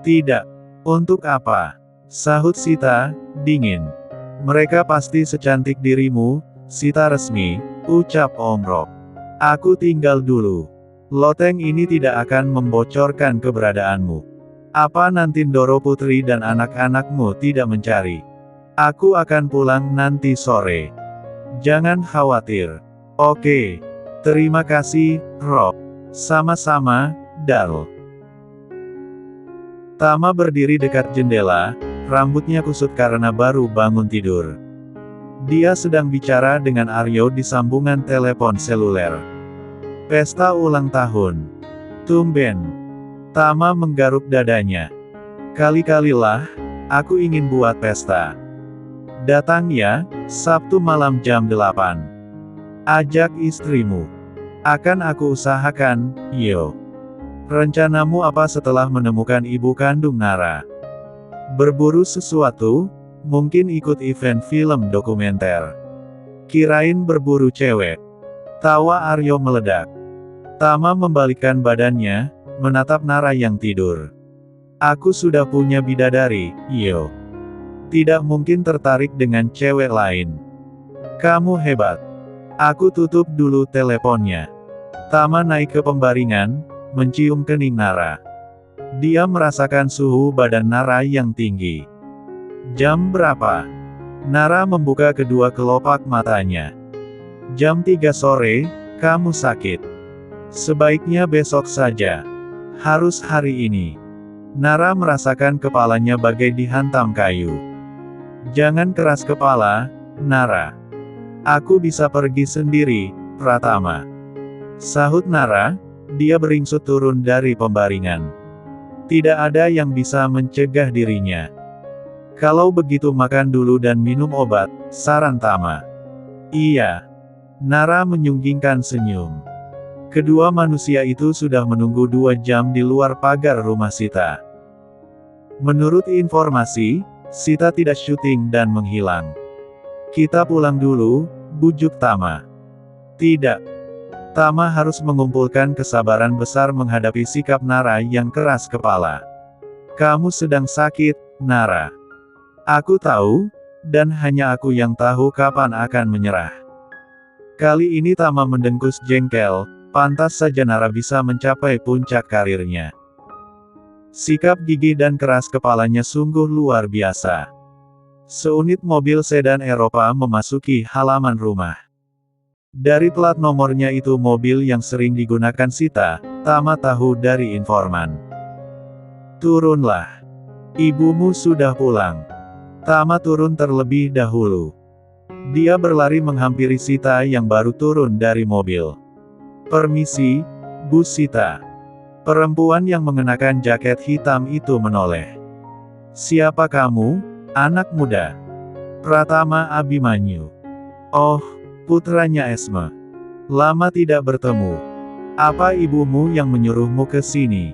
Tidak. Untuk apa? Sahut Sita, dingin. Mereka pasti secantik dirimu, Sita resmi, ucap Om Rob. Aku tinggal dulu. Loteng ini tidak akan membocorkan keberadaanmu. Apa nanti Ndoro Putri dan anak-anakmu tidak mencari? Aku akan pulang nanti sore. Jangan khawatir. Oke. Terima kasih, Rob. Sama-sama, Darl. Tama berdiri dekat jendela, rambutnya kusut karena baru bangun tidur. Dia sedang bicara dengan Aryo di sambungan telepon seluler. Pesta ulang tahun. Tumben. Tama menggaruk dadanya. Kali-kalilah, aku ingin buat pesta. Datang ya, Sabtu malam jam 8. Ajak istrimu. Akan aku usahakan, yo. Rencanamu apa setelah menemukan ibu kandung Nara? Berburu sesuatu? Mungkin ikut event film dokumenter. Kirain berburu cewek. Tawa Aryo meledak. Tama membalikkan badannya, menatap Nara yang tidur. Aku sudah punya bidadari, yo. Tidak mungkin tertarik dengan cewek lain. Kamu hebat. Aku tutup dulu teleponnya. Tama naik ke pembaringan, mencium kening Nara. Dia merasakan suhu badan Nara yang tinggi. Jam berapa? Nara membuka kedua kelopak matanya. Jam 3 sore, kamu sakit. Sebaiknya besok saja. Harus hari ini. Nara merasakan kepalanya bagai dihantam kayu. Jangan keras kepala, Nara. Aku bisa pergi sendiri, Pratama. Sahut Nara, dia beringsut turun dari pembaringan. Tidak ada yang bisa mencegah dirinya. Kalau begitu makan dulu dan minum obat, saran Tama. Iya. Nara menyunggingkan senyum. Kedua manusia itu sudah menunggu 2 jam di luar pagar rumah Sita. Menurut informasi, Sita tidak syuting dan menghilang. Kita pulang dulu, bujuk Tama. Tidak. Tama harus mengumpulkan kesabaran besar menghadapi sikap Nara yang keras kepala. Kamu sedang sakit, Nara. Aku tahu, dan hanya aku yang tahu kapan akan menyerah. Kali ini Tama mendengkus jengkel, pantas saja Nara bisa mencapai puncak karirnya. Sikap gigih dan keras kepalanya sungguh luar biasa. Seunit mobil sedan Eropa memasuki halaman rumah. Dari plat nomornya itu mobil yang sering digunakan Sita, Tama tahu dari informan. Turunlah. Ibumu sudah pulang. Tama turun terlebih dahulu. Dia berlari menghampiri Sita yang baru turun dari mobil. Permisi, Bu Sita. Perempuan yang mengenakan jaket hitam itu menoleh. Siapa kamu, anak muda? Pratama Abimanyu. Oh, putranya Esme. Lama tidak bertemu. Apa ibumu yang menyuruhmu ke sini?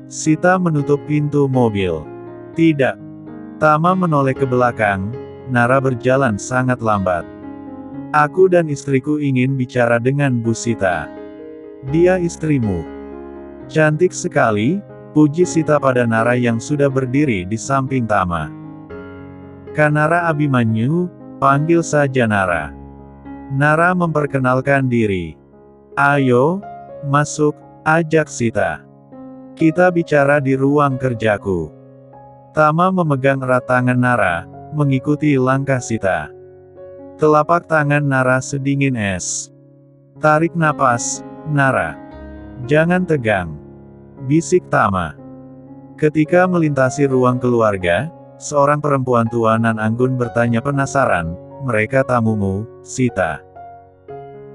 Sita menutup pintu mobil. Tidak. Tama menoleh ke belakang, Nara berjalan sangat lambat. Aku dan istriku ingin bicara dengan Bu Sita. Dia istrimu. Cantik sekali, puji Sita pada Nara yang sudah berdiri di samping Tama. Kanara Abimanyu, panggil saja Nara. Nara memperkenalkan diri. Ayo, masuk, ajak Sita. Kita bicara di ruang kerjaku. Tama memegang erat tangan Nara, mengikuti langkah Sita. Telapak tangan Nara sedingin es. Tarik napas, Nara. Jangan tegang. Bisik Tama. Ketika melintasi ruang keluarga, seorang perempuan tua nan anggun bertanya penasaran, mereka tamumu, Sita?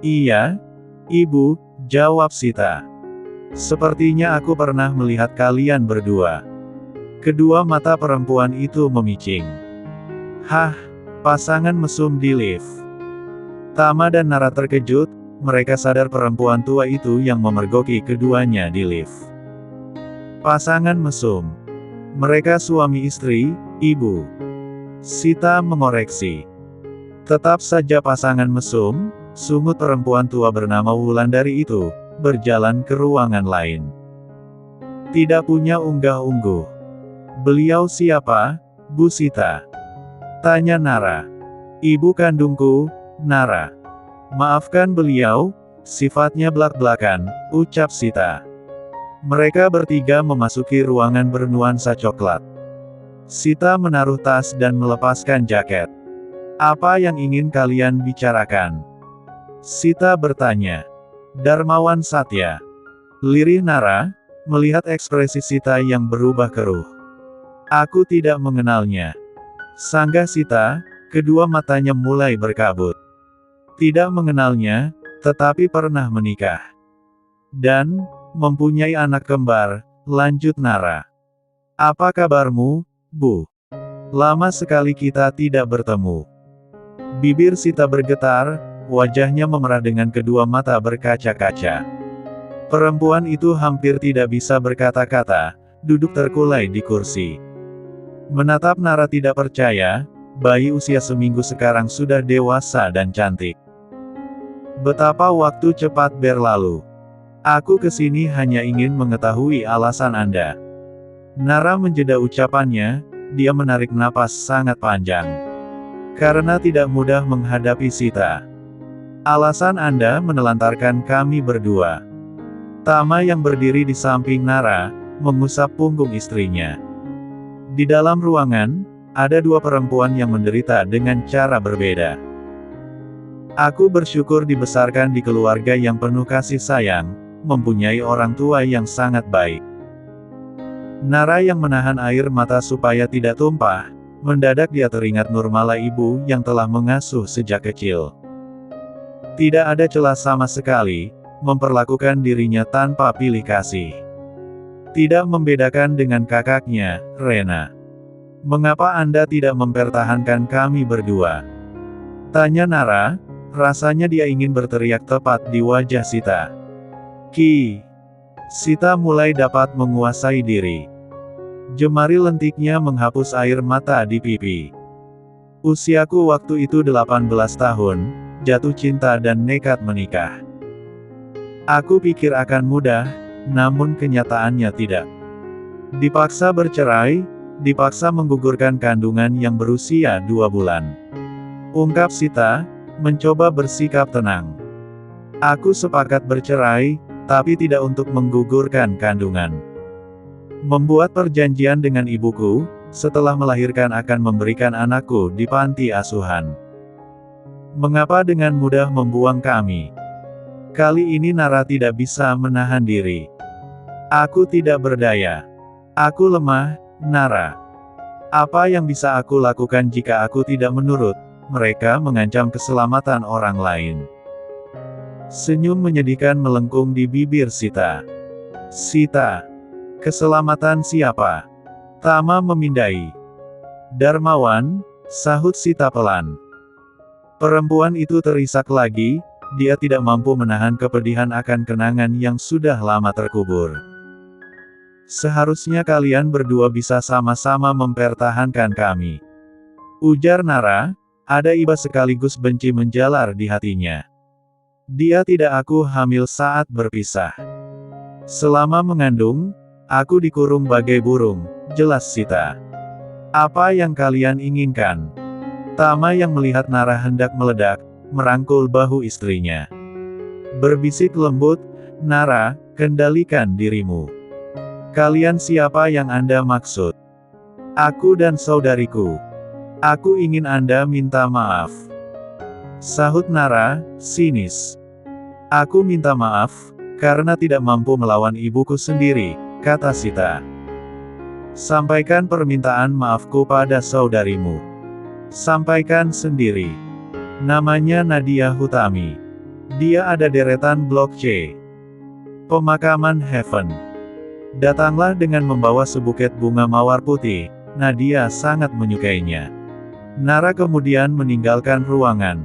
Iya, Ibu, jawab Sita. Sepertinya aku pernah melihat kalian berdua. Kedua mata perempuan itu memicing. Hah, pasangan mesum di lift. Tama dan Nara terkejut, mereka sadar perempuan tua itu yang memergoki keduanya di lift. Pasangan mesum. Mereka suami istri, Ibu. Sita mengoreksi. Tetap saja pasangan mesum, sungut perempuan tua bernama Wulandari itu, berjalan ke ruangan lain. Tidak punya unggah-ungguh. Beliau siapa, Bu Sita? Tanya Nara. Ibu kandungku, Nara. Maafkan beliau, sifatnya blak-blakan, ucap Sita. Mereka bertiga memasuki ruangan bernuansa coklat. Sita menaruh tas dan melepaskan jaket. Apa yang ingin kalian bicarakan? Sita bertanya. Darmawan Satya. Lirih Nara, melihat ekspresi Sita yang berubah keruh. Aku tidak mengenalnya. Sanggah Sita, kedua matanya mulai berkabut. Tidak mengenalnya, tetapi pernah menikah. Dan, mempunyai anak kembar, lanjut Nara. Apa kabarmu, Bu? Lama sekali kita tidak bertemu. Bibir Sita bergetar, wajahnya memerah dengan kedua mata berkaca-kaca. Perempuan itu hampir tidak bisa berkata-kata, duduk terkulai di kursi. Menatap Nara tidak percaya, bayi usia seminggu sekarang sudah dewasa dan cantik. Betapa waktu cepat berlalu. Aku kesini hanya ingin mengetahui alasan Anda. Nara menjeda ucapannya, dia menarik napas sangat panjang. Karena tidak mudah menghadapi Sita. Alasan Anda menelantarkan kami berdua. Tama yang berdiri di samping Nara, mengusap punggung istrinya. Di dalam ruangan, ada dua perempuan yang menderita dengan cara berbeda. Aku bersyukur dibesarkan di keluarga yang penuh kasih sayang, mempunyai orang tua yang sangat baik. Nara yang menahan air mata supaya tidak tumpah, mendadak dia teringat Nurmala ibu yang telah mengasuh sejak kecil. Tidak ada celah sama sekali, memperlakukan dirinya tanpa pilih kasih. Tidak membedakan dengan kakaknya, Rena. Mengapa Anda tidak mempertahankan kami berdua? Tanya Nara, rasanya dia ingin berteriak tepat di wajah Sita. Sita mulai dapat menguasai diri. Jemari lentiknya menghapus air mata di pipi. Usiaku waktu itu 18 tahun, jatuh cinta dan nekat menikah. Aku pikir akan mudah, namun kenyataannya tidak. Dipaksa bercerai, dipaksa menggugurkan kandungan yang berusia 2 bulan. Ungkap Sita, mencoba bersikap tenang. Aku sepakat bercerai, tapi tidak untuk menggugurkan kandungan. Membuat perjanjian dengan ibuku, setelah melahirkan akan memberikan anakku di panti asuhan. Mengapa dengan mudah membuang kami? Kali ini Nara tidak bisa menahan diri. Aku tidak berdaya. Aku lemah, Nara. Apa yang bisa aku lakukan jika aku tidak menurut? Mereka mengancam keselamatan orang lain. Senyum menyedihkan melengkung di bibir Sita. Sita. Keselamatan siapa? Tama memindai. Darmawan, sahut Sita pelan. Perempuan itu terisak lagi, dia tidak mampu menahan kepedihan akan kenangan yang sudah lama terkubur. Seharusnya kalian berdua bisa sama-sama mempertahankan kami. Ujar Nara, ada iba sekaligus benci menjalar di hatinya. Dia tidak aku hamil saat berpisah. Selama mengandung, aku dikurung bagai burung, jelas Sita. Apa yang kalian inginkan? Tama yang melihat Nara hendak meledak, merangkul bahu istrinya. Berbisik lembut, Nara, kendalikan dirimu. Kalian siapa yang Anda maksud? Aku dan saudariku. Aku ingin Anda minta maaf. Sahut Nara, sinis. Aku minta maaf, karena tidak mampu melawan ibuku sendiri, kata Sita. Sampaikan permintaan maafku pada saudarimu. Sampaikan sendiri. Namanya Nadia Hutami. Dia ada deretan Blok C. Pemakaman Heaven. Datanglah dengan membawa sebuket bunga mawar putih, Nadia sangat menyukainya. Nara kemudian meninggalkan ruangan.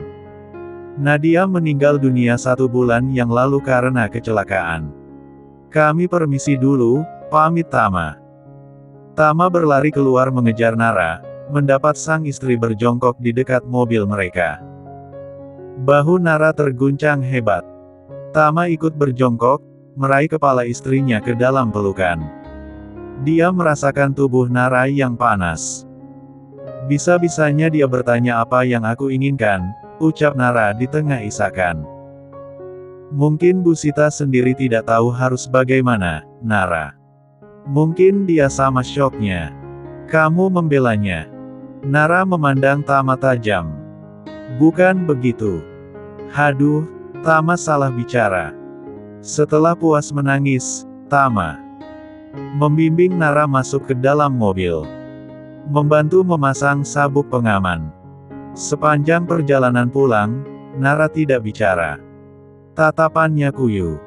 Nadia meninggal dunia 1 bulan yang lalu karena kecelakaan. Kami permisi dulu, pamit Tama. Tama berlari keluar mengejar Nara, mendapat sang istri berjongkok di dekat mobil mereka. Bahu Nara terguncang hebat. Tama ikut berjongkok, meraih kepala istrinya ke dalam pelukan. Dia merasakan tubuh Nara yang panas. Bisa-bisanya dia bertanya apa yang aku inginkan, ucap Nara di tengah isakan. Mungkin Bu Sita sendiri tidak tahu harus bagaimana, Nara. Mungkin dia sama syoknya. Kamu membelanya. Nara memandang Tama tajam. Bukan begitu. Haduh, Tama salah bicara. Setelah puas menangis, Tama membimbing Nara masuk ke dalam mobil. Membantu memasang sabuk pengaman. Sepanjang perjalanan pulang, Nara tidak bicara. Tatapannya kuyu.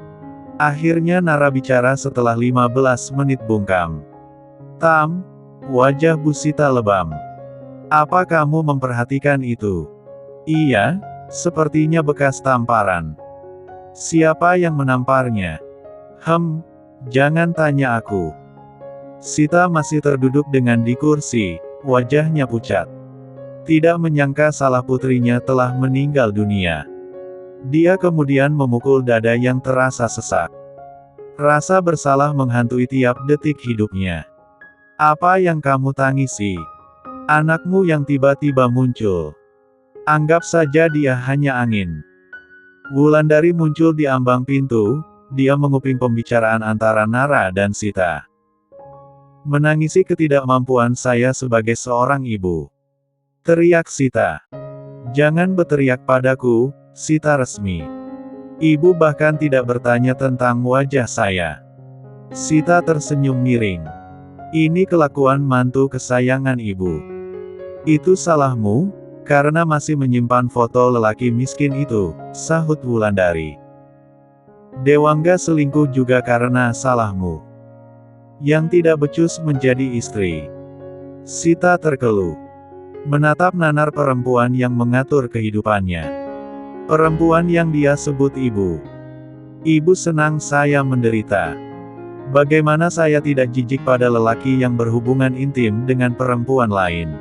Akhirnya Nara bicara setelah 15 menit bungkam. Tam, wajah Bu Sita lebam. Apa kamu memperhatikan itu? Iya, sepertinya bekas tamparan. Siapa yang menamparnya? Jangan tanya aku. Sita masih terduduk dengan di kursi, wajahnya pucat. Tidak menyangka salah putrinya telah meninggal dunia. Dia kemudian memukul dada yang terasa sesak. Rasa bersalah menghantui tiap detik hidupnya. Apa yang kamu tangisi? Anakmu yang tiba-tiba muncul. Anggap saja dia hanya angin. Wulandari muncul di ambang pintu, dia menguping pembicaraan antara Nara dan Sita. Menangisi ketidakmampuan saya sebagai seorang ibu. Teriak Sita. Jangan berteriak padaku, Sita resmi. Ibu bahkan tidak bertanya tentang wajah saya. Sita tersenyum miring. Ini kelakuan mantu kesayangan ibu. Itu salahmu, karena masih menyimpan foto lelaki miskin itu, sahut Wulandari. Dewangga selingkuh juga karena salahmu. Yang tidak becus menjadi istri. Sita terkeluh. Menatap nanar perempuan yang mengatur kehidupannya. Perempuan yang dia sebut ibu. Ibu senang saya menderita. Bagaimana saya tidak jijik pada lelaki yang berhubungan intim dengan perempuan lain?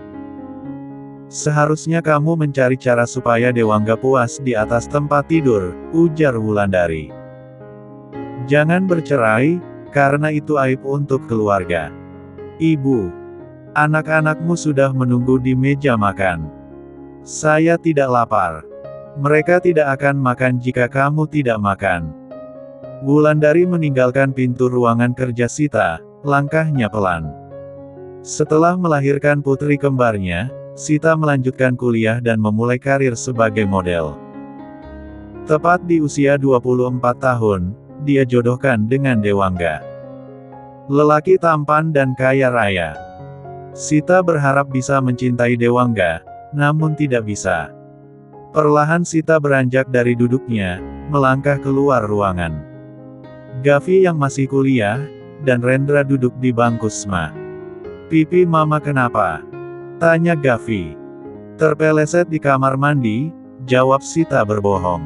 Seharusnya kamu mencari cara supaya Dewangga puas di atas tempat tidur, ujar Wulandari. Jangan bercerai, karena itu aib untuk keluarga. Ibu, anak-anakmu sudah menunggu di meja makan. Saya tidak lapar. Mereka tidak akan makan jika kamu tidak makan. Wulandari meninggalkan pintu ruangan kerja Sita, langkahnya pelan. Setelah melahirkan putri kembarnya, Sita melanjutkan kuliah dan memulai karir sebagai model. Tepat di usia 24 tahun, dia jodohkan dengan Dewangga. Lelaki tampan dan kaya raya. Sita berharap bisa mencintai Dewangga, namun tidak bisa. Perlahan Sita beranjak dari duduknya, melangkah keluar ruangan. Gavi yang masih kuliah, dan Rendra duduk di bangku SMA. Pipi mama kenapa? Tanya Gavi. Terpeleset di kamar mandi, jawab Sita berbohong.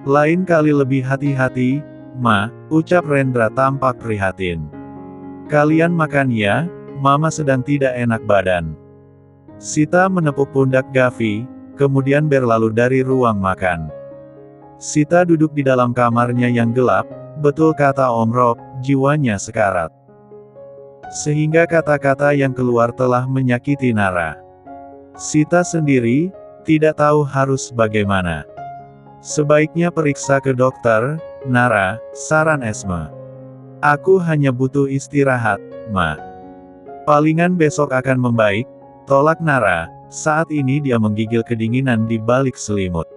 Lain kali lebih hati-hati, Ma, ucap Rendra tampak prihatin. Kalian makan ya, mama sedang tidak enak badan. Sita menepuk pundak Gavi, kemudian berlalu dari ruang makan. Sita duduk di dalam kamarnya yang gelap, betul kata Om Rob, jiwanya sekarat. Sehingga kata-kata yang keluar telah menyakiti Nara. Sita sendiri, tidak tahu harus bagaimana. Sebaiknya periksa ke dokter, Nara, saran Esme. Aku hanya butuh istirahat, Ma. Palingan besok akan membaik, tolak Nara, saat ini dia menggigil kedinginan di balik selimut.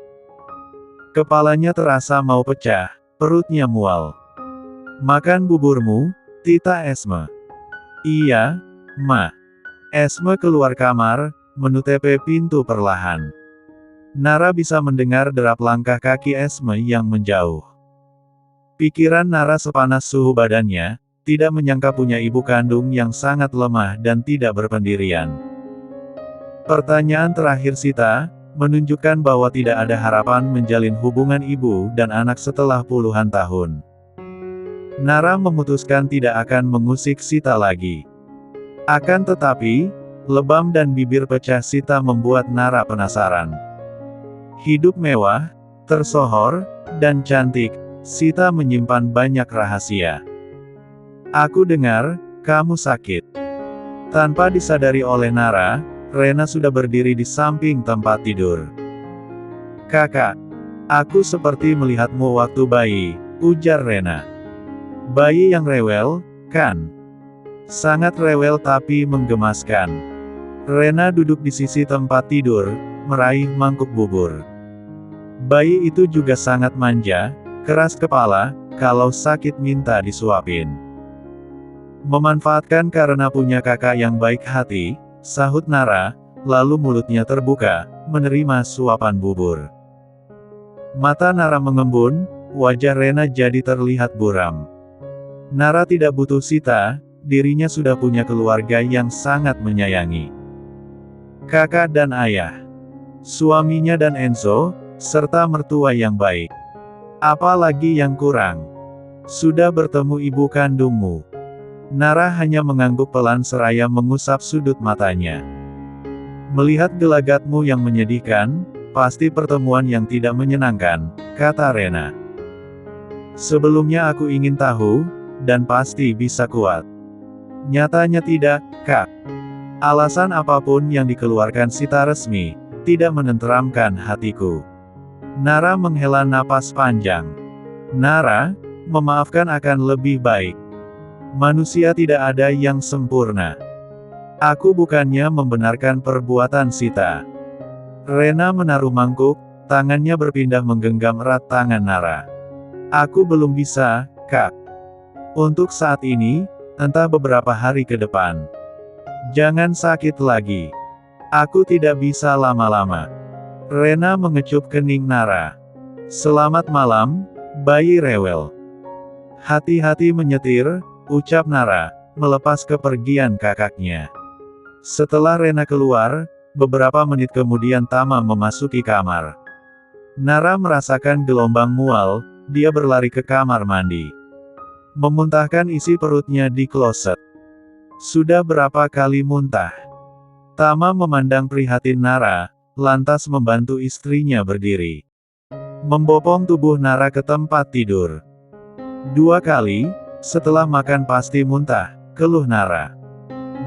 Kepalanya terasa mau pecah, perutnya mual. Makan buburmu, Tita Esme. Iya, Ma. Esme keluar kamar, menutupi pintu perlahan. Nara bisa mendengar derap langkah kaki Esme yang menjauh. Pikiran Nara sepanas suhu badannya, tidak menyangka punya ibu kandung yang sangat lemah dan tidak berpendirian. Pertanyaan terakhir Sita, menunjukkan bahwa tidak ada harapan menjalin hubungan ibu dan anak setelah puluhan tahun. Nara memutuskan tidak akan mengusik Sita lagi. Akan tetapi, lebam dan bibir pecah Sita membuat Nara penasaran. Hidup mewah, tersohor, dan cantik, Sita menyimpan banyak rahasia. Aku dengar, kamu sakit. Tanpa disadari oleh Nara, Rena sudah berdiri di samping tempat tidur. Kakak, aku seperti melihatmu waktu bayi, ujar Rena. Bayi yang rewel, kan? Sangat rewel tapi menggemaskan. Rena duduk di sisi tempat tidur, meraih mangkuk bubur. Bayi itu juga sangat manja, keras kepala, kalau sakit minta disuapin. Memanfaatkan karena punya kakak yang baik hati, sahut Nara, lalu mulutnya terbuka, menerima suapan bubur. Mata Nara mengembun, wajah Rena jadi terlihat buram. Nara tidak butuh Sita, dirinya sudah punya keluarga yang sangat menyayangi. Kakak dan ayah, suaminya dan Enzo, serta mertua yang baik. Apalagi yang kurang? Sudah bertemu ibu kandungmu. Nara hanya mengangguk pelan seraya mengusap sudut matanya. Melihat gelagatmu yang menyedihkan, pasti pertemuan yang tidak menyenangkan, kata Rena. Sebelumnya aku ingin tahu, dan pasti bisa kuat. Nyatanya tidak, Kak. Alasan apapun yang dikeluarkan Sita resmi, tidak menenteramkan hatiku. Nara menghela napas panjang. Nara, memaafkan akan lebih baik. Manusia tidak ada yang sempurna. Aku bukannya membenarkan perbuatan Sita. Rena menaruh mangkuk, tangannya berpindah menggenggam erat tangan Nara. Aku belum bisa, Kak. Untuk saat ini, entah beberapa hari ke depan. Jangan sakit lagi. Aku tidak bisa lama-lama. Rena mengecup kening Nara. Selamat malam, bayi rewel. Hati-hati menyetir, ucap Nara, melepas kepergian kakaknya. Setelah Rena keluar, beberapa menit kemudian Tama memasuki kamar. Nara merasakan gelombang mual, dia berlari ke kamar mandi. Memuntahkan isi perutnya di kloset. Sudah berapa kali muntah? Tama memandang prihatin Nara, lantas membantu istrinya berdiri. Membopong tubuh Nara ke tempat tidur. 2 kali, setelah makan pasti muntah, keluh Nara.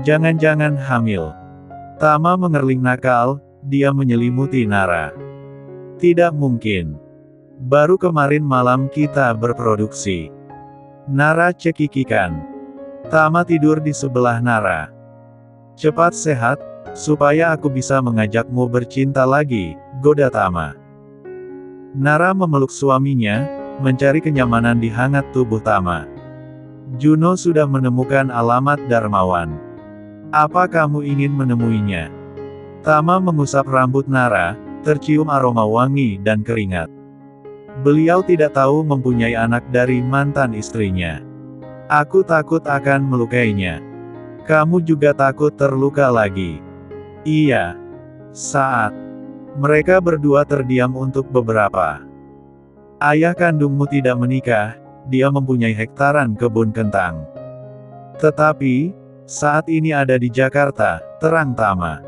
Jangan-jangan hamil. Tama mengerling nakal, dia menyelimuti Nara. Tidak mungkin. Baru kemarin malam kita berproduksi. Nara cekikikan. Tama tidur di sebelah Nara. Cepat sehat, supaya aku bisa mengajakmu bercinta lagi, goda Tama. Nara memeluk suaminya, mencari kenyamanan di hangat tubuh Tama. Juno sudah menemukan alamat Darmawan. Apa kamu ingin menemuinya? Tama mengusap rambut Nara, tercium aroma wangi dan keringat. Beliau tidak tahu mempunyai anak dari mantan istrinya. Aku takut akan melukainya. Kamu juga takut terluka lagi. Iya. Saat mereka berdua terdiam untuk beberapa. Ayah kandungmu tidak menikah, dia mempunyai hektaran kebun kentang. Tetapi, saat ini ada di Jakarta, terang Tama.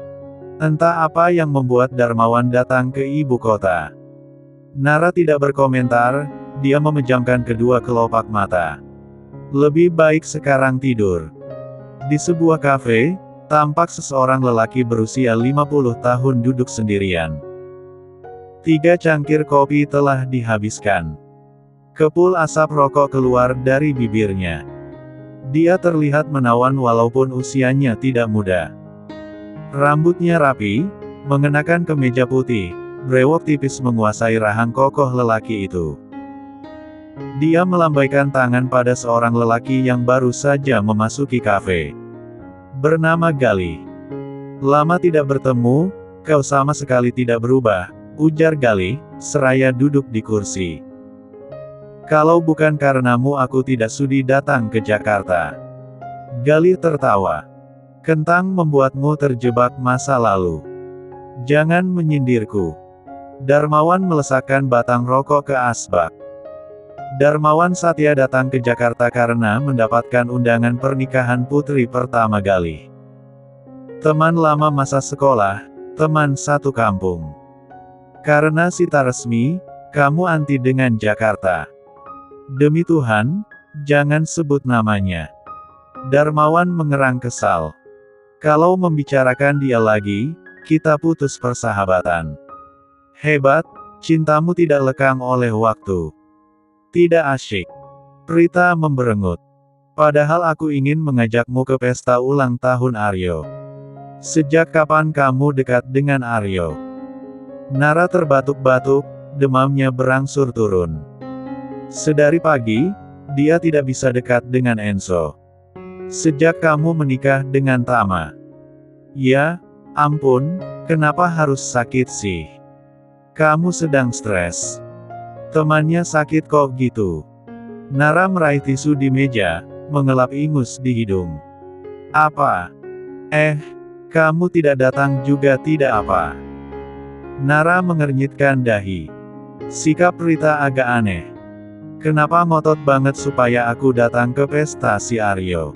Entah apa yang membuat Darmawan datang ke ibu kota. Nara tidak berkomentar, dia memejamkan kedua kelopak mata. Lebih baik sekarang tidur. Di sebuah kafe, tampak seseorang lelaki berusia 50 tahun duduk sendirian. 3 cangkir kopi telah dihabiskan. Kepul asap rokok keluar dari bibirnya. Dia terlihat menawan walaupun usianya tidak muda. Rambutnya rapi, mengenakan kemeja putih, brewok tipis menguasai rahang kokoh lelaki itu. Dia melambaikan tangan pada seorang lelaki yang baru saja memasuki kafe. Bernama Galih. Lama tidak bertemu, kau sama sekali tidak berubah, ujar Galih, seraya duduk di kursi. Kalau bukan karenamu aku tidak sudi datang ke Jakarta. Galih tertawa. Kentang membuatmu terjebak masa lalu. Jangan menyindirku. Darmawan melesakkan batang rokok ke asbak. Darmawan Satya datang ke Jakarta karena mendapatkan undangan pernikahan putri pertama Galih. Teman lama masa sekolah, teman satu kampung. Karena Sita resmi, kamu anti dengan Jakarta. Demi Tuhan, jangan sebut namanya. Darmawan mengerang kesal. Kalau membicarakan dia lagi, kita putus persahabatan. Hebat, cintamu tidak lekang oleh waktu. Tidak asyik. Prita memberengut. Padahal aku ingin mengajakmu ke pesta ulang tahun Aryo. Sejak kapan kamu dekat dengan Aryo? Nara terbatuk-batuk, demamnya berangsur turun. Sedari pagi, dia tidak bisa dekat dengan Enzo. Sejak kamu menikah dengan Tama. Ya, ampun, kenapa harus sakit sih? Kamu sedang stres. Temannya sakit kok gitu. Nara meraih tisu di meja, mengelap ingus di hidung. Apa? Kamu tidak datang juga tidak apa. Nara mengernyitkan dahi. Sikap Rita agak aneh. Kenapa ngotot banget supaya aku datang ke pesta si Aryo?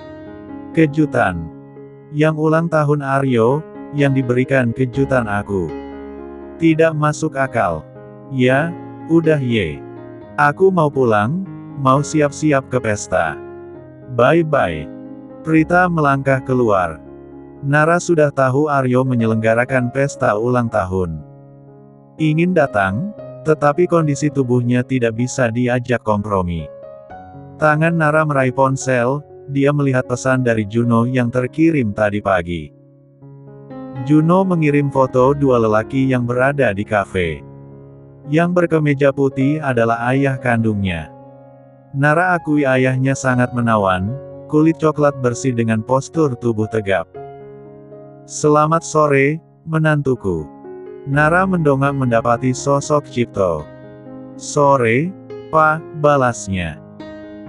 Kejutan. Yang ulang tahun Aryo, yang diberikan kejutan aku. Tidak masuk akal. Ya, udah ye. Aku mau pulang, mau siap-siap ke pesta. Bye-bye. Prita melangkah keluar. Nara sudah tahu Aryo menyelenggarakan pesta ulang tahun. Ingin datang, tetapi kondisi tubuhnya tidak bisa diajak kompromi. Tangan Nara meraih ponsel, dia melihat pesan dari Juno yang terkirim tadi pagi. Juno mengirim foto dua lelaki yang berada di kafe. Yang berkemeja putih adalah ayah kandungnya. Nara akui ayahnya sangat menawan, kulit coklat bersih dengan postur tubuh tegap. Selamat sore, menantuku. Nara mendongak mendapati sosok Cipto. Sore, Pak, balasnya.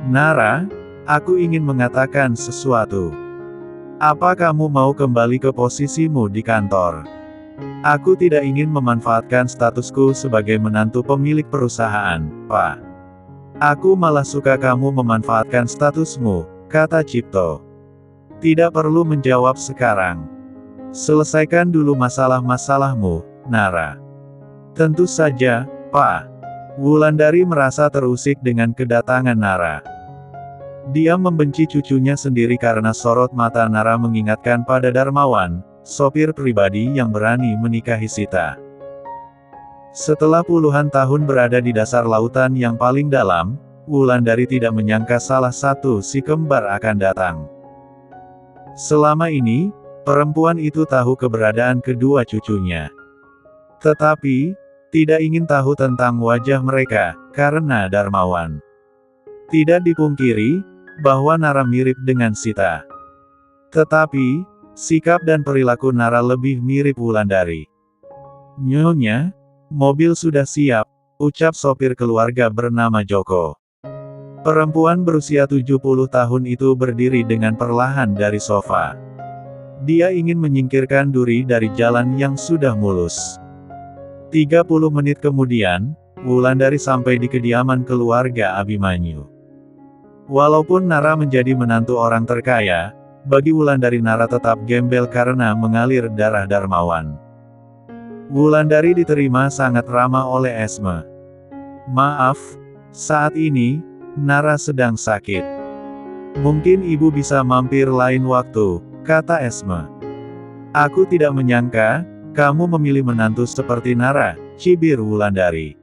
Nara, aku ingin mengatakan sesuatu. Apa kamu mau kembali ke posisimu di kantor? Aku tidak ingin memanfaatkan statusku sebagai menantu pemilik perusahaan, Pak. Aku malah suka kamu memanfaatkan statusmu, kata Cipto. Tidak perlu menjawab sekarang. Selesaikan dulu masalah-masalahmu, Nara. Tentu saja, Pak. Wulandari merasa terusik dengan kedatangan Nara. Dia membenci cucunya sendiri karena sorot mata Nara mengingatkan pada Darmawan, sopir pribadi yang berani menikahi Sita. Setelah puluhan tahun berada di dasar lautan yang paling dalam, Wulandari tidak menyangka salah satu si kembar akan datang. Selama ini, perempuan itu tahu keberadaan kedua cucunya. Tetapi, tidak ingin tahu tentang wajah mereka, karena Darmawan. Tidak dipungkiri, bahwa Nara mirip dengan Sita. Tetapi, sikap dan perilaku Nara lebih mirip Wulandari. Nyonya, mobil sudah siap, ucap sopir keluarga bernama Joko. Perempuan berusia 70 tahun itu berdiri dengan perlahan dari sofa. Dia ingin menyingkirkan duri dari jalan yang sudah mulus. 30 menit kemudian, Wulandari sampai di kediaman keluarga Abimanyu. Walaupun Nara menjadi menantu orang terkaya, bagi Wulandari Nara tetap gembel karena mengalir darah Darmawan. Wulandari diterima sangat ramah oleh Esme. Maaf, saat ini, Nara sedang sakit. Mungkin ibu bisa mampir lain waktu, kata Esme. Aku tidak menyangka, kamu memilih menantu seperti Nara, cibir Wulandari.